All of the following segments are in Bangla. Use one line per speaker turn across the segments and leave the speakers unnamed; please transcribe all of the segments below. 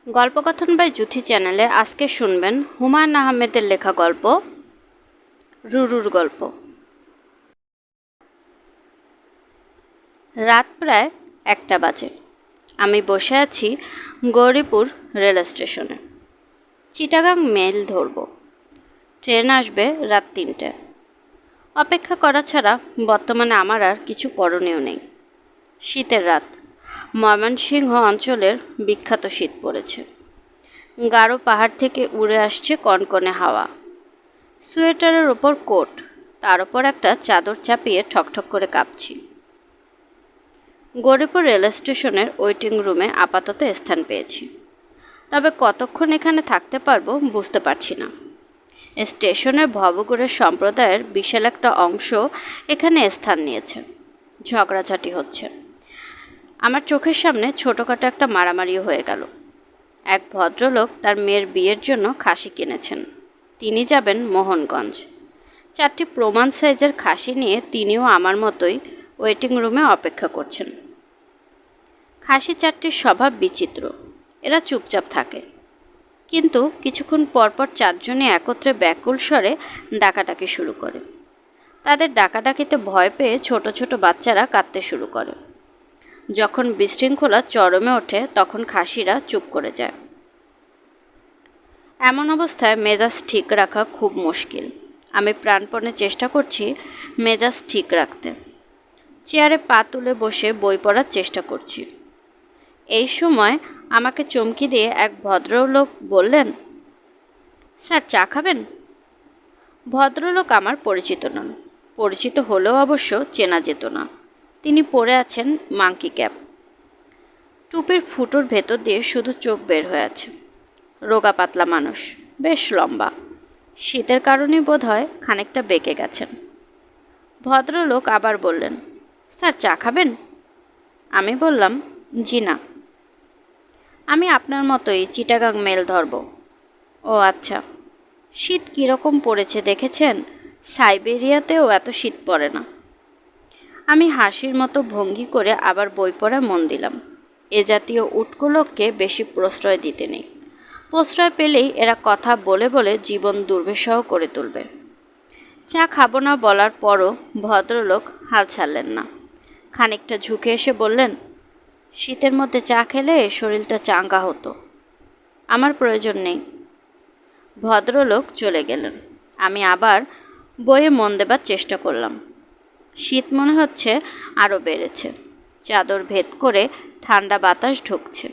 গল্পকথন বাই জুথি চ্যানেলে আজকে শুনবেন হুমায়ুন আহমেদের লেখা গল্প রুরুর গল্প। রাত প্রায় 1টা বাজে। আমি বসে আছি গৌরীপুর রেল স্টেশনে। চিটাগাং মেল ধরব। ট্রেন আসবে রাত 3টায়। অপেক্ষা করা ছাড়া বর্তমানে আমার আর কিছু করণীয় নেই। শীতের রাত। ময়মনসিংহ অঞ্চলের বিখ্যাত শীত পড়েছে। গাঢ় পাহাড় থেকে উড়ে আসছে কনকনে হাওয়া। সোয়েটারের ওপর কোট, তার ওপর একটা চাদর চাপিয়ে ঠকঠক করে কাঁপছি। গৌরীপুর রেল স্টেশনের ওয়েটিং রুমে আপাতত স্থান পেয়েছি, তবে কতক্ষণ এখানে থাকতে পারবো বুঝতে পারছি না। স্টেশনের ভবঘুরের সম্প্রদায়ের বিশাল একটা অংশ এখানে স্থান নিয়েছে। ঝগড়াঝাটি হচ্ছে। আমার চোখের সামনে ছোটোখাটো একটা মারামারিও হয়ে গেল। এক ভদ্রলোক তার মেয়ের বিয়ের জন্য খাসি কিনেছেন। তিনি যাবেন মোহনগঞ্জ। 4টি প্রমাণ সাইজের খাসি নিয়ে তিনিও আমার মতোই ওয়েটিং রুমে অপেক্ষা করছেন। খাসি 4টির স্বভাব বিচিত্র। এরা চুপচাপ থাকে, কিন্তু কিছুক্ষণ পরপর 4জনই একত্রে ব্যাকুল স্বরে ডাকাডাকি শুরু করে। তাদের ডাকাডাকিতে ভয় পেয়ে ছোট ছোট বাচ্চারা কাঁদতে শুরু করে। যখন বিশৃঙ্খলা চরমে ওঠে তখন খাসিরা চুপ করে যায়। এমন অবস্থায় মেজাজ ঠিক রাখা খুব মুশকিল। আমি প্রাণপণে চেষ্টা করছি মেজাজ ঠিক রাখতে। চেয়ারে পা তুলে বসে বই পড়ার চেষ্টা করছি। এই সময় আমাকে চমকি দিয়ে এক ভদ্রলোক বললেন, স্যার চা খাবেন? ভদ্রলোক আমার পরিচিত নন। পরিচিত হলেও অবশ্য চেনা যেত না। তিনি পরে আছেন মাংকি ক্যাপ। টুপির ফুটোর ভেতর দিয়ে শুধু চোখ বের হয়ে আছে। রোগা পাতলা মানুষ, বেশ লম্বা। শীতের কারণে বোধহয় খানিকটা বেঁকে গেছেন। ভদ্রলোক আবার বললেন, স্যার চা খাবেন? আমি বললাম, জি না। আমি আপনার মতোই চিটাগাং মেল ধরব। ও আচ্ছা। শীত কীরকম পড়েছে দেখেছেন? সাইবেরিয়াতেও এত শীত পড়ে না। আমি হাসির মতো ভঙ্গি করে আবার বই পড়া মন দিলাম। এ জাতীয় উটকো লোককে বেশি প্রশ্রয় দিতে নেই। প্রশ্রয় পেলেই এরা কথা বলে বলে জীবন দুর্বিষহ করে তুলবে। চা খাবো না বলার পরও ভদ্রলোক হাল ছাড়লেন না। খানিকটা ঝুঁকে এসে বললেন, শীতের মধ্যে চা খেলে শরীরটা চাঙ্গা হতো। আমার প্রয়োজন নেই। ভদ্রলোক চলে গেলেন। আমি আবার বইয়ে মন দেবার চেষ্টা করলাম। শীত মনে হচ্ছে আরও বেড়েছে। চাদর ভেদ করে ঠান্ডা বাতাস ঢুকছে।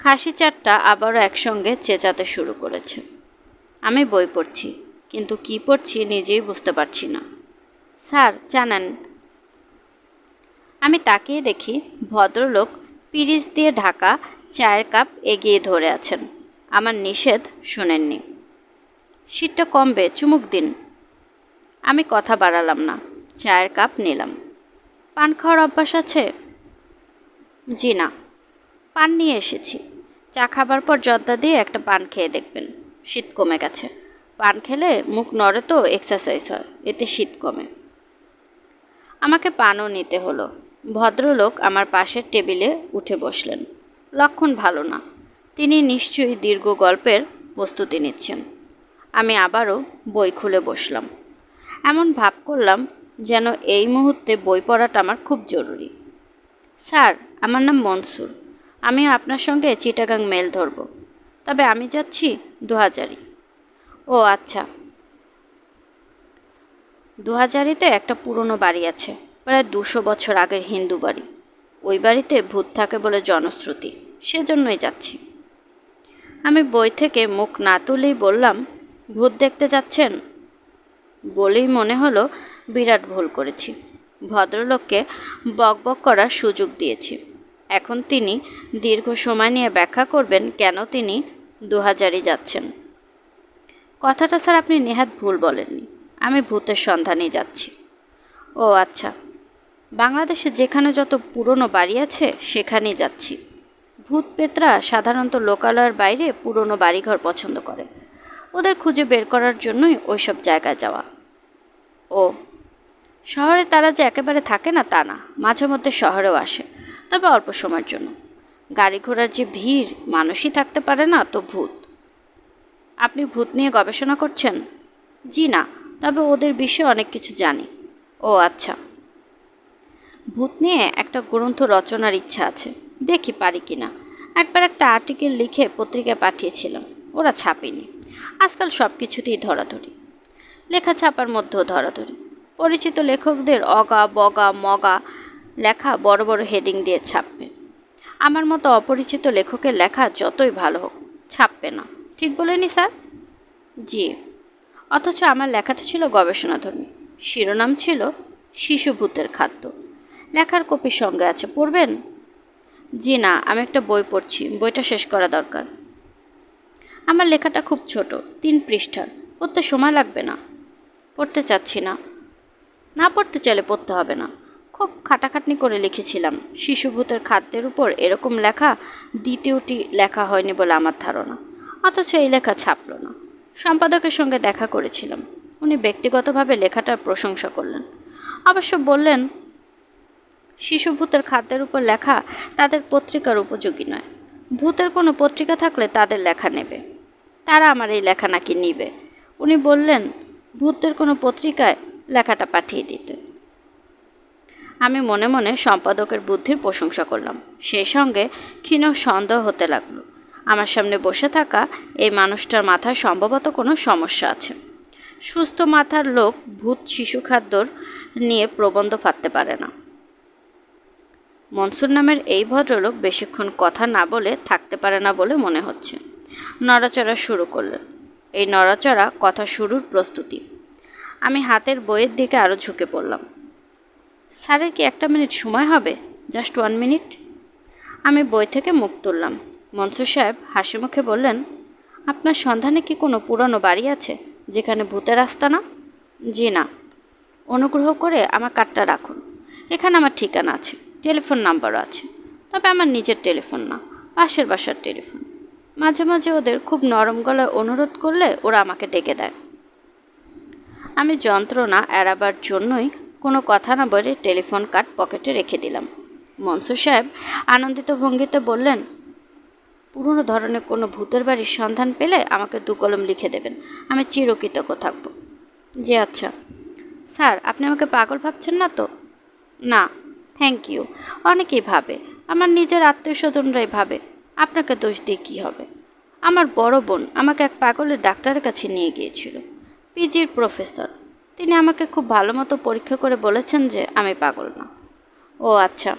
খাসি 4টা আবারও একসঙ্গে চেঁচাতে শুরু করেছে। আমি বই পড়ছি, কিন্তু কি পড়ছি নিজেই বুঝতে পারছি না। স্যার চা নেন। আমি তাকিয়ে দেখি ভদ্রলোক পিরিচ দিয়ে ঢাকা চায়ের কাপ এগিয়ে ধরে আছেন। আমার নিষেধ শোনেননি। শীতটা কমবে, চুমুক দিন। আমি কথা বাড়ালাম না, চায়ের কাপ নিলাম। পান খাওয়ার অভ্যাস আছে? জি না। পান নিয়ে এসেছি। চা খাবার পর জর্দা দিয়ে একটা পান খেয়ে দেখবেন, শীত কমে গেছে। পান খেলে মুখ নড়ে তো এক্সারসাইজ হয়, এতে শীত কমে। আমাকে পানও নিতে হলো। ভদ্রলোক আমার পাশের টেবিলে উঠে বসলেন। লক্ষণ ভালো না। তিনি নিশ্চয়ই দীর্ঘ গল্পের প্রস্তুতি নিচ্ছেন। আমি আবারও বই খুলে বসলাম। এমন ভাব করলাম যেন এই মুহূর্তে বই পড়াটা আমার খুব জরুরি। স্যার, আমার নাম মনসুর। আমি আপনার সঙ্গে চিটাগাং মেল ধরব, তবে আমি যাচ্ছি 2000। ও আচ্ছা। 2000-তে একটা পুরনো বাড়ি আছে, প্রায় 200 বছর আগের হিন্দু বাড়ি। ওই বাড়িতে ভূত থাকে বলে জনশ্রুতি, সেজন্যই যাচ্ছি। আমি বই থেকে মুখ না তুলেই বললাম, ভূত দেখতে যাচ্ছেন? বলেই মনে হলো বিরাট ভুল করেছি। ভদ্রলোককে বকবক করার সুযোগ দিয়েছি। এখন তিনি দীর্ঘ সময় নিয়ে ব্যাখ্যা করবেন কেন তিনি 2000-ই যাচ্ছেন। কথাটা স্যার আপনি নেহাত ভুল বলেননি। আমি ভূতের সন্ধানেই যাচ্ছি। ও আচ্ছা। বাংলাদেশে যেখানে যত পুরনো বাড়ি আছে সেখানেই যাচ্ছি। ভূত পেতরা সাধারণত লোকালয়ের বাইরে পুরনো বাড়িঘর পছন্দ করে। ওদের খুঁজে বের করার জন্যই ওইসব জায়গায় যাওয়া। ও, শহরে তারা যে একেবারে থাকে না তা না, মাঝে মধ্যে শহরেও আসে, তবে অল্প সময়ের জন্য। গাড়ি ঘোড়ার যে ভিড়, মানুষই থাকতে পারে না তো ভূত। আপনি ভূত নিয়ে গবেষণা করছেন? জি না, তবে ওদের বিষয়ে অনেক কিছু জানি। ও আচ্ছা। ভূত নিয়ে একটা গ্রন্থ রচনার ইচ্ছা আছে, দেখি পারি কিনা। একবার একটা আর্টিকেল লিখে পত্রিকায় পাঠিয়েছিলাম, ওরা ছাপেনি। আজকাল সব কিছুতেই ধরাধরি, লেখা ছাপার মধ্যেও ধরাধরি। পরিচিত লেখকদের অগা বগা মগা লেখা বড় বড় হেডিং দিয়ে ছাপবে। আমার মতো অপরিচিত লেখকের লেখা যতই ভালো হোক, ছাপবে না। ঠিক বলেনি স্যার? জি। অথচ আমার লেখাটা ছিল গবেষণাধর্মী। শিরোনাম ছিল শিশু ভূতের খাদ্য। লেখার কপি সঙ্গে আছে, পড়বেন? জি না, আমি একটা বই পড়ছি, বইটা শেষ করা দরকার। আমার লেখাটা খুব ছোট, 3 পৃষ্ঠার, পড়তে সময় লাগবে না। পড়তে চাচ্ছি না। না পড়তে চাইলে পড়তে হবে না। খুব খাটাখাটনি করে লিখেছিলাম। শিশুভূতের খাদ্যের উপর এরকম লেখা দ্বিতীয়টি লেখা হয়নি বলে আমার ধারণা। অথচ এই লেখা ছাপল না। সম্পাদকের সঙ্গে দেখা করেছিলাম। উনি ব্যক্তিগতভাবে লেখাটার প্রশংসা করলেন। অবশ্য বললেন, শিশুভূতের খাদ্যের উপর লেখা তাদের পত্রিকার উপযোগী নয়। ভূতের কোনো পত্রিকা থাকলে তাদের লেখা নেবে। তারা আমার এই লেখা নাকি নিবে। উনি বললেন ভূতের কোনো পত্রিকায় লেখাটা পাঠিয়ে দিতে। আমি মনে মনে সম্পাদকের বুদ্ধির প্রশংসা করলাম। সেই সঙ্গে ক্ষীণ সন্দেহ হতে লাগলো, আমার সামনে বসে থাকা এই মানুষটার মাথায় সম্ভবত কোনো সমস্যা আছে। সুস্থ মাথার লোক ভূত শিশু খাদ্যর নিয়ে প্রবন্ধ ফাঁদতে পারে না। মনসুর নামের এই ভদ্রলোক বেশিক্ষণ কথা না বলে থাকতে পারে না বলে মনে হচ্ছে। নড়াচড়া শুরু করলেন। এই নড়াচড়া কথা শুরুর প্রস্তুতি। আমি হাতের বইয়ের দিকে আরও ঝুঁকে পড়লাম। স্যারের কি 1 মিনিট সময় হবে? Just 1 minute. আমি বই থেকে মুখ তুললাম। মনসুর সাহেব হাসি মুখে বললেন, আপনার সন্ধানে কি কোনো পুরনো বাড়ি আছে যেখানে ভূতের আস্তানা? জি না। অনুগ্রহ করে আমার কার্ডটা রাখুন। এখানে আমার ঠিকানা আছে, টেলিফোন নাম্বারও আছে। তবে আমার নিজের টেলিফোন না, পাশের বাসার টেলিফোন। মাঝে মাঝে ওদের খুব নরম গলায় অনুরোধ করলে ওরা আমাকে ডেকে দেয়। আমি যন্ত্রণা এড়াবার জন্যই কোনো কথা না বলে টেলিফোন কার্ড পকেটে রেখে দিলাম। মনসুর সাহেব আনন্দিত ভঙ্গিতে বললেন, পুরনো ধরনের কোনো ভূতের বাড়ির সন্ধান পেলে আমাকে 2 কলম লিখে দেবেন, আমি চিরকৃতজ্ঞ থাকব। জি আচ্ছা। স্যার, আপনি আমাকে পাগল ভাবছেন না তো? না, থ্যাংক ইউ। অনেকেই ভাবে, আমার নিজের আত্মীয় স্বজনরাই ভাবে। আপনাকে দোষ দিয়ে কী হবে? আমার বড় বোন আমাকে এক পাগলের ডাক্তারের কাছে নিয়ে গিয়েছিল, পিজির প্রফেসর। তিনি আমাকে খুব ভালো মতো পরীক্ষা করে বলেছেন যে আমি পাগল না। ও আচ্ছা।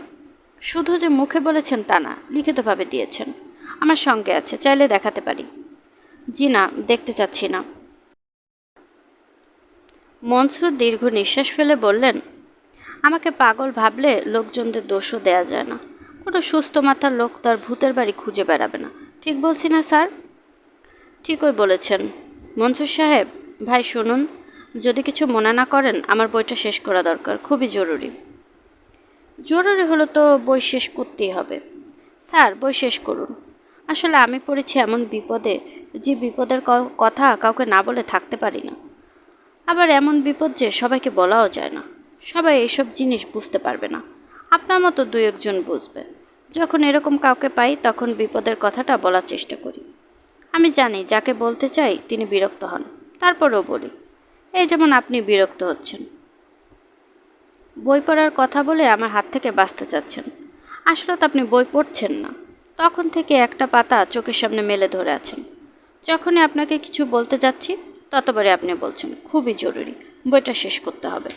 শুধু যে মুখে বলেছেন তা না, লিখিতভাবে দিয়েছেন। আমার সঙ্গে আছে, চাইলে দেখাতে পারি। জি না, দেখতে চাচ্ছি না। মনসুর দীর্ঘ নিঃশ্বাস ফেলে বললেন, আমাকে পাগল ভাবলে লোকজনদের দোষও দেয়া যায় না। কোনো সুস্থ মাথার লোক তার ভূতের বাড়ি খুঁজে বেড়াবে না। ঠিক বলছি না স্যার? ঠিকই বলেছেন। মনসুর সাহেব, ভাই শুনুন, যদি কিছু মনে না করেন আমার বইটা শেষ করা দরকার, খুবই জরুরি। জরুরি হলো তো বই শেষ করতেই হবে। স্যার, বই শেষ করুন। আসলে আমি পড়েছি এমন বিপদে, যে বিপদের কথা কাউকে না বলে থাকতে পারি না। আবার এমন বিপদ যে সবাইকে বলাও যায় না। সবাই এইসব জিনিস বুঝতে পারবে না, আপনার মতো 2-1 জন বুঝবে। যখন এরকম কাউকে পাই তখন বিপদের কথাটা বলার চেষ্টা করি। আমি জানি যাকে বলতে চাই তিনি বিরক্ত হন, তারপরেও বলি। এই যেমন আপনি বিরক্ত হচ্ছেন। বই পড়ার কথা বলে আমার হাত থেকে বাঁচতে চাচ্ছেন। আসলে তো আপনি বই পড়ছেন না, তখন থেকে একটা পাতা চোখের সামনে মেলে ধরে আছেন। যখনই আপনাকে কিছু বলতে যাচ্ছি ততবারই আপনি বলছেন খুবই জরুরি, বইটা শেষ করতে হবে।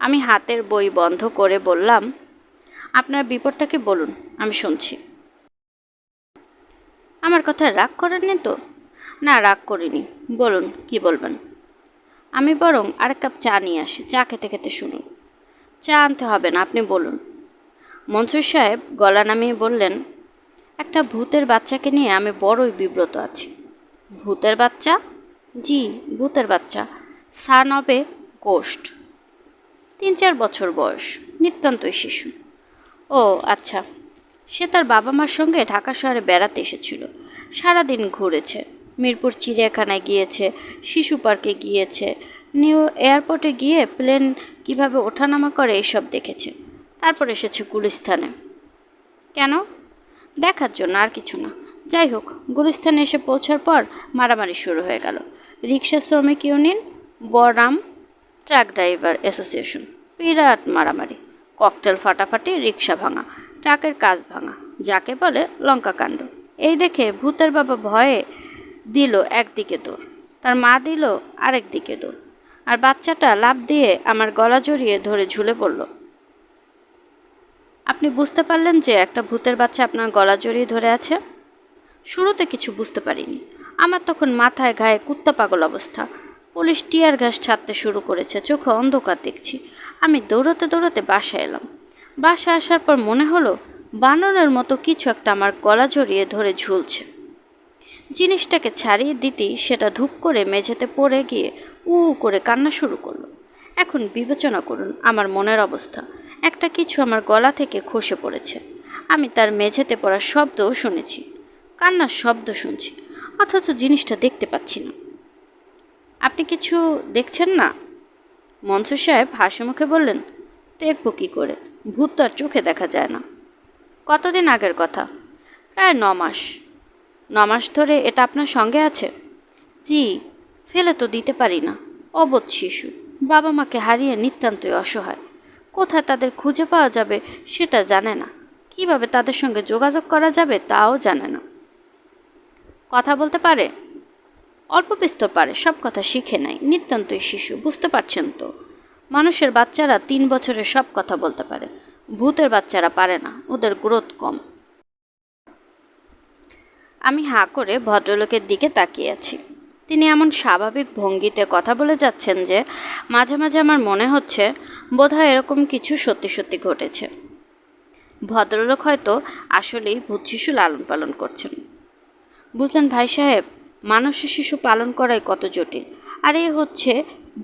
আমি হাতের বই বন্ধ করে বললাম, আপনার বিপদটাকে বলুন, আমি শুনছি। আমার কথায় রাগ করেননি তো? না, রাগ করিনি। বলুন, কি বলবেন? আমি বরং আরেক কাপ চা নিয়ে আসি, চা খেতে খেতে শুনুন। চা আনতে হবে না, আপনি বলুন। মনসুর সাহেব গলা নামিয়ে বললেন, একটা ভূতের বাচ্চাকে নিয়ে আমি বড়ই বিব্রত আছি। ভূতের বাচ্চা? জি, ভূতের বাচ্চা। Son of A ghost. 3-4 বছর বয়স, নিতান্তই শিশু। ও আচ্ছা। সে তার বাবা মার সঙ্গে ঢাকা শহরে বেড়াতে এসেছিল। সারাদিন ঘুরেছে। মিরপুর চিড়িয়াখানায় গিয়েছে, শিশু পার্কে গিয়েছে, নিউ এয়ারপোর্টে গিয়ে প্লেন কিভাবে ওঠানামা করে এইসব দেখেছে। তারপর এসেছে গুলিস্তানে। কেন? দেখার জন্য, আর কিছু না। যাই হোক, গুলিস্তানে এসে পৌঁছার পর মারামারি শুরু হয়ে গেল। রিক্সা শ্রমিক ইউনিয়ন, বরাম ট্রাক ড্রাইভার অ্যাসোসিয়েশন, বিরাট মারামারি, ককটেল ফাটাফাটি, রিক্সা ভাঙা, ট্রাকের কাজ ভাঙা, যাকে বলে লঙ্কা কাণ্ড। এই দেখে ভূতের বাবা ভয়ে দিল একদিকে দৌড়, তার মা দিল আরেক দিকে দৌড়, আর বাচ্চাটা লাফ দিয়ে আমার গলা জড়িয়ে ধরে ঝুলে পড়ল। আপনি বুঝতে পারলেন যে একটা ভূতের বাচ্চা আপনার গলা জড়িয়ে ধরে আছে? শুরুতে কিছু বুঝতে পারিনি। আমার তখন মাথায় ঘায়ে কুত্তা পাগল অবস্থা। পুলিশ টিয়ার গ্যাস ছাড়তে শুরু করেছে, চোখে অন্ধকার দেখছি। আমি দৌড়াতে দৌড়াতে বাসায় এলাম। বাসায় আসার পর মনে হলো বানরের মতো কিছু একটা আমার গলা জড়িয়ে ধরে ঝুলছে। জিনিসটাকে ছাড়িয়ে দিতেই সেটা ধূপ করে মেঝেতে পড়ে গিয়ে করে কান্না শুরু করলো। এখন বিবেচনা করুন আমার মনের অবস্থা। একটা কিছু আমার গলা থেকে খসে পড়েছে। আমি তার মেঝেতে পড়ার শব্দও শুনেছি, কান্নার শব্দ শুনছি, অথচ জিনিসটা দেখতে পাচ্ছি না। আপনি কিছু দেখছেন না? মনসুর সাহেব হাসি মুখে বললেন, দেখব কি করে, ভূত তো আর চোখে দেখা যায় না। কতদিন আগের কথা? প্রায় 9 মাস। 9 মাস ধরে এটা আপনার সঙ্গে আছে? জি, ফেলে তো দিতে পারি না। অবোধ শিশু, বাবা মাকে হারিয়ে নিতান্তই অসহায়। কোথায় তাদের খুঁজে পাওয়া যাবে সেটা জানে না, কিভাবে তাদের সঙ্গে যোগাযোগ করা যাবে তাও জানে না। কথা বলতে পারে? অল্প বিস্তর পারে, সব কথা শিখে নাই, নিতান্তই শিশু, বুঝতে পারছেন তো। মানুষের বাচ্চারা 3 বছরে সব কথা বলতে পারে, ভূতের বাচ্চারা পারে না, ওদের গ্রোথ কম। আমি হাঁ করে ভদ্রলোকের দিকে তাকিয়ে আছি। তিনি এমন স্বাভাবিক ভঙ্গিতে কথা বলে যাচ্ছেন যে মাঝে মাঝে আমার মনে হচ্ছে বোধহয় এরকম কিছু সত্যি সত্যি ঘটেছে। ভদ্রলোক হয়তো আসলেই ভূত শিশু লালন পালন করছেন। বুঝলেন ভাই সাহেব, মানুষের শিশু পালন করাই কত জটিল। আর এ হচ্ছে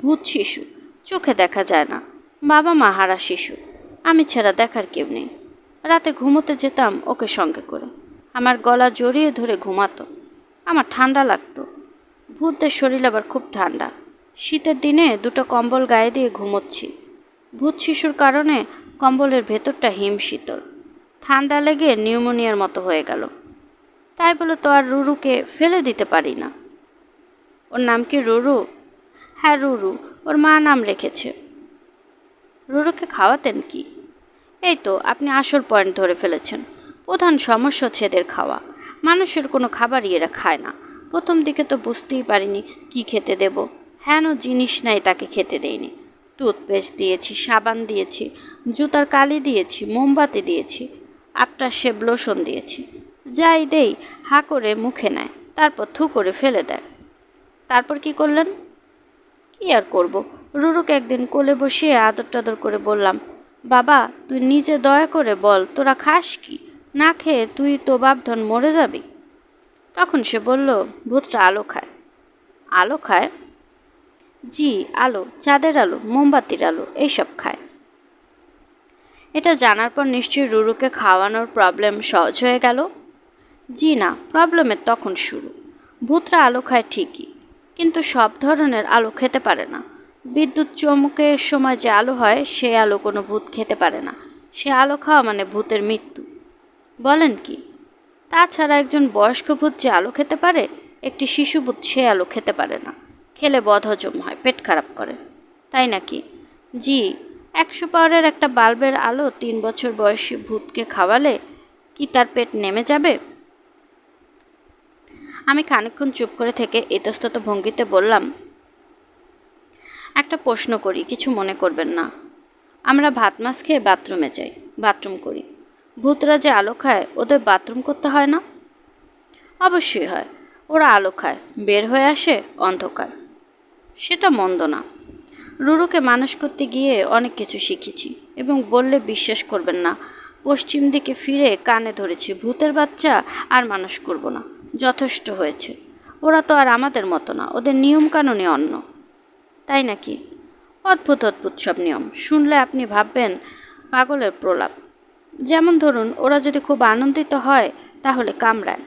ভূত শিশু, চোখে দেখা যায় না, বাবা মা হারা শিশু। আমি ছাড়া দেখার কেউ নেই। রাতে ঘুমোতে যেতাম ওকে সঙ্গে করে, আমার গলা জড়িয়ে ধরে ঘুমাতো। আমার ঠান্ডা লাগতো। ভূতদের শরীর আবার খুব ঠান্ডা। শীতের দিনে 2টো কম্বল গায়ে দিয়ে ঘুমোচ্ছি। ভূত শিশুর কারণে কম্বলের ভেতরটা হিমশীতল। ঠান্ডা লেগে নিউমোনিয়ার মতো হয়ে গেল। তাই বলে তো আর রুরুকে ফেলে দিতে পারি না। ওর নাম কি রুরু? হ্যাঁ রুরু, ওর মা নাম রেখেছে। রুরুকে খাওয়াতেন কি? এই তো আপনি আসল পয়েন্ট ধরে ফেলেছেন। প্রধান সমস্যা হচ্ছে এদের খাওয়া। মানুষের কোনো খাবারই এরা খায় না। প্রথম দিকে তো বুঝতেই পারিনি কি খেতে দেব। হেন জিনিস নাই তাকে খেতে দেইনি। টুথপেস্ট দিয়েছি, সাবান দিয়েছি, জুতার কালি দিয়েছি, মোমবাতি দিয়েছি, আফটার শেভ লোশন দিয়েছি। যাই দেই হা করে মুখে নেয়, তারপর থু করে ফেলে দেয়। তারপর কি করলেন? কি আর করব, রুরুকে একদিন কোলে বসিয়ে আদর টাদর করে বললাম, বাবা তুই নিজে দয়া করে বল তোরা খাস কি? না খেয়ে তুই তো বাপধন মরে যাবি। তখন সে বলল, ভূতটা আলো খায়। আলো খায়? জি, আলো, চাঁদের আলো, মোমবাতির আলো, এইসব খায়। এটা জানার পর নিশ্চয়ই রুরুকে খাওয়ানোর প্রবলেম সহজ হয়ে গেল। জি না, প্রবলেমের তখন শুরু। ভূতরা আলো খায় ঠিকই, কিন্তু সব ধরনের আলো খেতে পারে না। বিদ্যুৎ চমকের সময় যে আলো হয় সে আলো কোনো ভূত খেতে পারে না। সে আলো খাওয়া মানে ভূতের মৃত্যু। বলেন কি? তাছাড়া একজন বয়স্ক ভূত যে আলো খেতে পারে, একটি শিশু ভূত সে আলো খেতে পারে না। খেলে বদহজম হয়, পেট খারাপ করে। তাই নাকি? জি। 100 পাওয়ারের একটা বাল্বের আলো 3 বছর বয়সী ভূতকে খাওয়ালে কি তার পেট নেমে যাবে? আমি খানিকক্ষণ চুপ করে থেকে ইতস্তত ভঙ্গিতে বললাম, একটা প্রশ্ন করি, কিছু মনে করবেন না। আমরা ভাত মাছ খেয়ে বাথরুমে যাই, বাথরুম করি। ভূতরা যে আলো খায় ওদের বাথরুম করতে হয় না? অবশ্যই হয়। ওরা আলো খায়, বের হয়ে আসে অন্ধকার। সেটা মন্দ না। রুরুকে মানুষ করতে গিয়ে অনেক কিছু শিখেছি, এবং বললে বিশ্বাস করবেন না, পশ্চিম দিকে ফিরে কানে ধরেছি ভূতের বাচ্চা আর মানুষ করব না, যথেষ্ট হয়েছে। ওরা তো আর আমাদের মতো না, ওদের নিয়মকানুনই অন্য। তাই নাকি? অদ্ভুত অদ্ভুত সব নিয়ম, শুনলে আপনি ভাববেন পাগলের প্রলাপ। যেমন ধরুন, ওরা যদি খুব আনন্দিত হয় তাহলে কামড়ায়।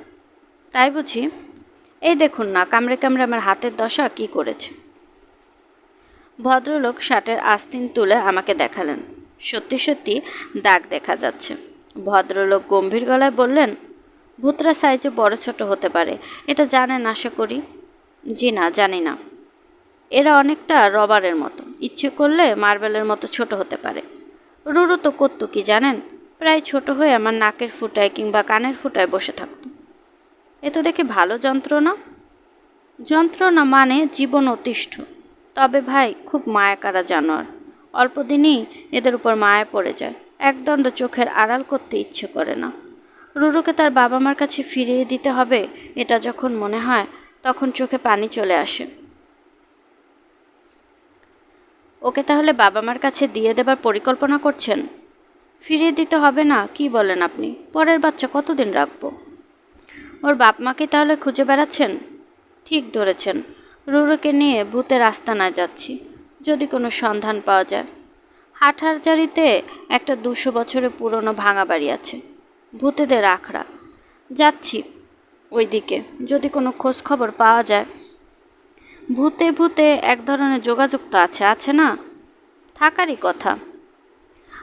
তাই বুঝি? এই দেখুন না, কামড়ে কামড়ে আমার হাতের দশা কি করেছে। ভদ্রলোক শার্টের আস্তিন তুলে আমাকে দেখালেন। সত্যি সত্যি দাগ দেখা যাচ্ছে। ভদ্রলোক গম্ভীর গলায় বললেন, ভূতরা সাইজে বড় ছোট হতে পারে, এটা জানেন আশা করি। জি না, জানি না। এরা অনেকটা রবারের মতো, ইচ্ছে করলে মার্বেলের মতো ছোট হতে পারে। রুরু তো করতো কি জানেন, প্রায় ছোট হয়ে আমার নাকের ফুটায় কিংবা কানের ফুটায় বসে থাকতো। এ তো দেখি ভালো যন্ত্রণা। যন্ত্রণা মানে জীবন অতিষ্ঠ। তবে ভাই, খুব মায়াকাড়া জানোয়ার। অল্প দিনেই এদের উপর মায়া পড়ে যায়, একদণ্ড চোখের আড়াল করতে ইচ্ছে করে না। রুরুকে তার বাবা মার কাছে ফিরিয়ে দিতে হবে, এটা যখন মনে হয় তখন চোখে পানি চলে আসে। ওকে তাহলে বাবা মার কাছে দিয়ে দেবার পরিকল্পনা করছেন? ফিরিয়ে দিতে হবে না, কি বলেন আপনি? পরের বাচ্চা কতদিন রাখবো? ওর বাপ মাকে তাহলে খুঁজে বেড়াচ্ছেন? ঠিক ধরেছেন, রুরুকে নিয়ে ভূতের আস্তানায় যাচ্ছি, যদি কোনো সন্ধান পাওয়া যায়। হাটহাজারিতে একটা 200 বছরের পুরনো ভাঙা বাড়ি আছে, ভূতেদের আখড়া। যাচ্ছি ওইদিকে, যদি কোনো খোঁজ খবর পাওয়া যায়। ভূতে ভূতে এক ধরনের যোগাযোগ তো আছে না? থাকারই কথা।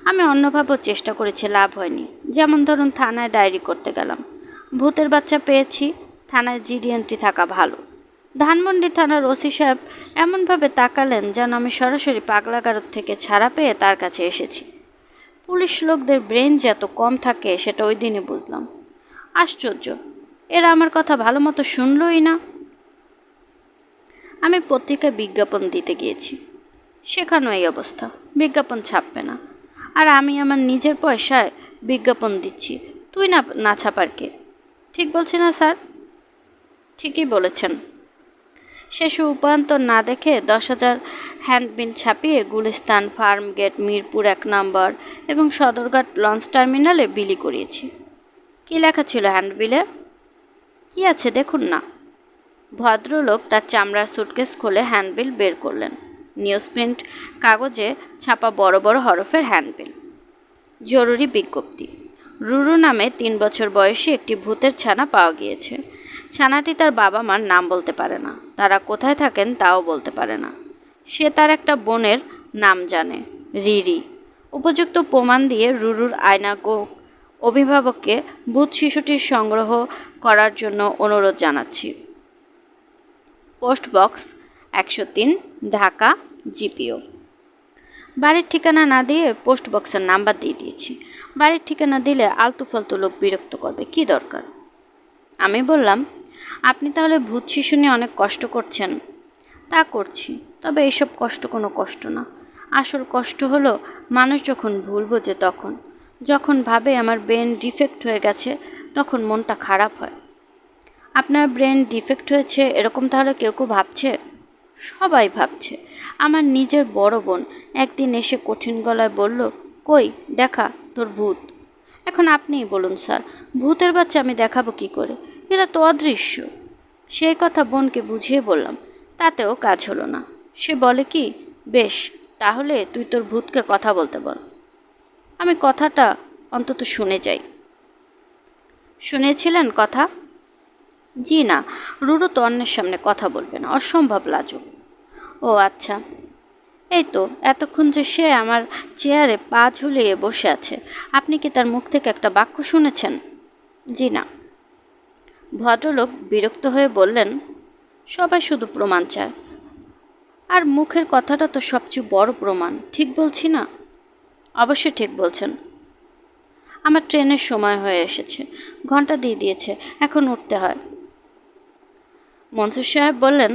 আমি অন্যভাবে চেষ্টা করেছি, লাভ হয়নি। যেমন ধরুন, থানায় ডায়েরি করতে গেলাম, ভূতের বাচ্চা পেয়েছি। থানায় জিডি এন্ট্রি থাকা ভালো। ধানমন্ডি থানার ওসি সাহেব এমনভাবে তাকালেন যেন আমি সরাসরি পাগলাগারদ থেকে ছাড়া পেয়ে তার কাছে এসেছি। পুলিশ লোকদের ব্রেন যে এত কম থাকে সেটা ওই দিনই বুঝলাম। আশ্চর্য, এরা আমার কথা ভালো মতো শুনলই না। আমি পত্রিকায় বিজ্ঞাপন দিতে গিয়েছি, সেখানেও এই অবস্থা, বিজ্ঞাপন ছাপবে না। আর আমি আমার নিজের পয়সায় বিজ্ঞাপন দিচ্ছি, তুই না ছাপার কে? ঠিক বলছি না স্যার? ঠিকই বলেছেন। শেষে উপান্তর না দেখে 10,000 হ্যান্ডবিল ছাপিয়ে গুলিস্তান, ফার্ম গেট, মিরপুর 1 নম্বর এবং সদরঘাট লঞ্চ টার্মিনালে বিলি করিয়েছি। কি লেখা ছিল হ্যান্ডবিলে? কি আছে দেখুন না। ভদ্রলোক তার চামড়ার সুটকেস খুলে হ্যান্ডবিল বের করলেন। নিউজ প্রিন্ট কাগজে ছাপা বড় বড় হরফের হ্যান্ডবিল। জরুরি বিজ্ঞপ্তি, রুরু নামে 3 বছর বয়সী একটি ভূতের ছানা পাওয়া গিয়েছে। ছানাটি তার বাবা মার নাম বলতে পারে না, তারা কোথায় থাকেন তাও বলতে পারে না। সে তার একটা বোনের নাম জানে, রিরি। উপযুক্ত প্রমাণ দিয়ে রুরুর আয়নাগো অভিভাবককে ভূত শিশুটির সংগ্রহ করার জন্য অনুরোধ জানাচ্ছি। Post box 103, Dhaka, GPO. বাড়ির ঠিকানা না দিয়ে পোস্ট বক্সের নাম্বার দিয়ে দিয়েছি। বাড়ির ঠিকানা দিলে আলতু ফালতু লোক বিরক্ত করবে, কি দরকার? আমি বললাম, আপনি তাহলে ভূত শিশু নিয়ে অনেক কষ্ট করছেন। তা করছি, তবে এইসব কষ্ট কোনো কষ্ট না। আসল কষ্ট হলো মানুষ যখন ভুল বোঝে তখন, যখন ভাবে আমার ব্রেন ডিফেক্ট হয়ে গেছে, তখন মনটা খারাপ হয়। আপনার ব্রেন ডিফেক্ট হয়েছে এরকম তাহলে কেউ কেউ ভাবছে? সবাই ভাবছে। আমার নিজের বড় বোন একদিন এসে কঠিন গলায় বলল, কই দেখা তোর ভূত। এখন আপনিই বলুন স্যার, ভূতের বাচ্চা আমি দেখাবো কি করে? এরা তো অদৃশ্য। সেই কথা বোনকে বুঝিয়ে বললাম, তাতেও কাজ হলো না। সে বলে কি, বেশ, তাহলে তুই তোর ভূতকে কথা বলতে বল। আমি কথাটা অন্তত শুনে যাই। শুনেছিলেন কথা? জি না, রুরু তো অন্যের সামনে কথা বলবে না, অসম্ভব লাজুক। ও আচ্ছা। এই তো এতক্ষণ যে সে আমার চেয়ারে পা ঝুলিয়ে বসে আছে, আপনি কি তার মুখ থেকে একটা বাক্য শুনেছেন? জি না। ভদ্রলোক বিরক্ত হয়ে বললেন, সবাই শুধু প্রমাণ চায়, আর মুখের কথাটা তো সবচেয়ে বড় প্রমাণ, ঠিক বলছি না? অবশ্যই ঠিক বলছেন। আমার ট্রেনের সময় হয়ে এসেছে, ঘন্টা দিয়ে দিয়েছে, এখন উঠতে হয়। মনসুর সাহেব বললেন,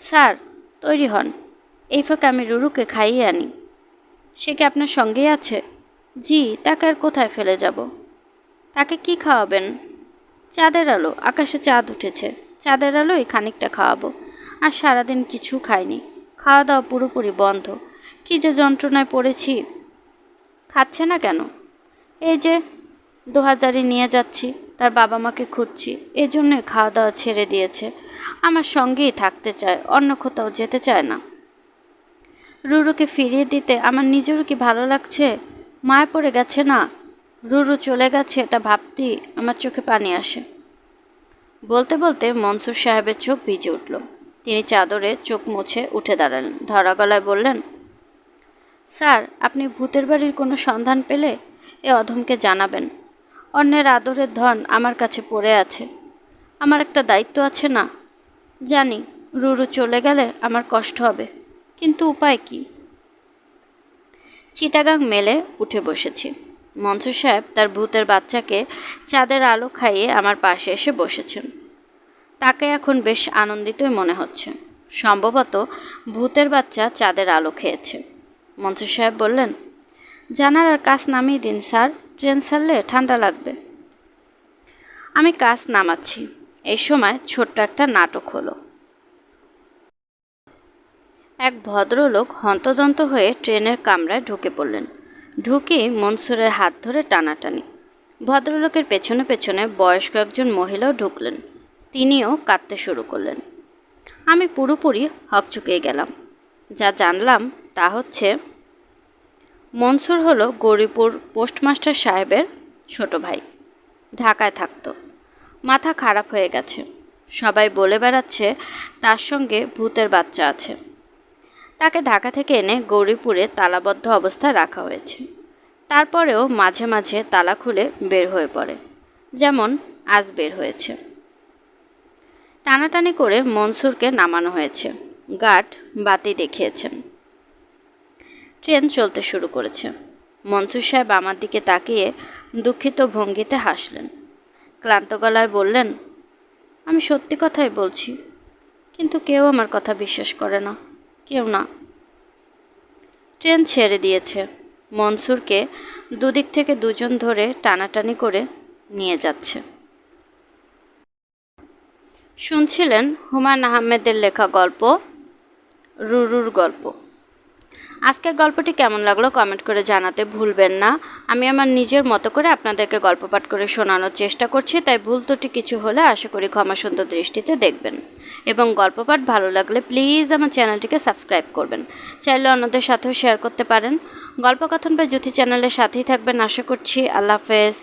স্যার তৈরি হন, এই ফাঁকে আমি রুরুকে খাইয়ে আনি। সে কি আপনার সঙ্গেই আছে? জি, তাকে আর কোথায় ফেলে যাব? তাকে কি খাওয়াবেন? চাঁদের আলো, আকাশে চাঁদ উঠেছে, চাঁদের আলোই খানিকটা খাওয়াবো। আর সারাদিন কিছু খাইনি, খাওয়া দাওয়া পুরোপুরি বন্ধ। কি যে যন্ত্রণায় পড়েছি। খাচ্ছে না কেন? এই যে দোহাজারি নিয়ে যাচ্ছি, তার বাবা মাকে খুঁজছি, এই জন্যে খাওয়া দাওয়া ছেড়ে দিয়েছে। আমার সঙ্গেই থাকতে চায়, অন্য কোথাও যেতে চায় না। রুরুকে ফিরিয়ে দিতে আমার নিজেরও কি ভালো লাগছে। মায় পড়ে গেছে না, রুরু চলে গেছে, এটা ভাবতেই আমার চোখে পানি আসে। বলতে বলতে মনসুর সাহেবের চোখ ভিজে উঠল। তিনি চাদরে চোখ মুছে উঠে দাঁড়ালেন, ধরা গলায় বললেন, স্যার আপনি ভূতের বাড়ির কোনো সন্ধান পেলে? এ অধমকে জানাবেন। অন্যের আদরের ধন আমার কাছে পড়ে আছে। আমার একটা দায়িত্ব আছে না? জানি রুরু চলে গেলে আমার কষ্ট হবে, কিন্তু উপায় কি? চিটাগাং মেলে উঠে বসেছি। মনসুর সাহেব তার ভূতের বাচ্চাকে চাঁদের আলো খাইয়ে আমার পাশে এসে বসেছেন। তাকে এখন বেশ আনন্দিতই মনে হচ্ছে। সম্ভবত ভূতের বাচ্চা চাঁদের আলো খেয়েছে। মনসুর সাহেব বললেন, জানালার কাজ নামিয়ে দিন স্যার, ট্রেন ছাড়লে ঠান্ডা লাগবে। আমি কাজ নামাচ্ছি। এই সময় ছোট্ট একটা নাটক হলো। এক ভদ্রলোক হন্তদন্ত হয়ে ট্রেনের কামরায় ঢুকে পড়লেন। ঢুকেই মনসুরের হাত ধরে টানাটানি। ভদ্রলোকের পেছনে পেছনে বয়স্ক একজন মহিলাও ঢুকলেন। তিনিও কাঁদতে শুরু করলেন। আমি পুরোপুরি হকচকিয়ে গেলাম। যা জানলাম তা হচ্ছে, মনসুর হলো গৌরীপুর পোস্টমাস্টার সাহেবের ছোট ভাই। ঢাকায় থাকতো। মাথা খারাপ হয়ে গেছে। সবাই বলে বেড়াচ্ছে তার সঙ্গে ভূতের বাচ্চা আছে। তাকে ঢাকা থেকে এনে গৌরীপুরে তালাবদ্ধ অবস্থায় রাখা হয়েছে। তারপরেও মাঝে মাঝে তালা খুলে বের হয়ে পড়ে, যেমন আজ বের হয়েছে। টানাটানি করে মনসুরকে নামানো হয়েছে। গার্ড বাতি দেখিয়েছেন। ট্রেন চলতে শুরু করেছে। মনসুর সাহেব আমার দিকে তাকিয়ে দুঃখিত ভঙ্গিতে হাসলেন। ক্লান্ত গলায় বললেন, আমি সত্যি কথাই বলছি, কিন্তু কেউ আমার কথা বিশ্বাস করে না, কেউ না। ট্রেন ছেড়ে দিয়েছে। মনসুরকে দুদিক থেকে দুজন ধরে টানাটানি করে নিয়ে যাচ্ছে। শুনছিলেন হুমায়ুন আহমেদের লেখা গল্প রুরুর গল্প। আজকের গল্পটি কেমন লাগলো কমেন্ট করে জানাতে ভুলবেন না। আমি আমার নিজের মতো করে আপনাদেরকে গল্প পাঠ করে শোনানোর চেষ্টা করছি, তাই ভুল ত্রুটি কিছু হলে আশা করি ক্ষমা সুন্দর দৃষ্টিতে দেখবেন। এবং গল্প পাঠ ভালো লাগলে প্লিজ আমার চ্যানেলটিকে সাবস্ক্রাইব করবেন। চাইলে অন্যদের সাথেও শেয়ার করতে পারেন। গল্পকথন বা জ্যোতি চ্যানেলের সাথেই থাকবেন আশা করছি। আল্লাহ হাফেজ।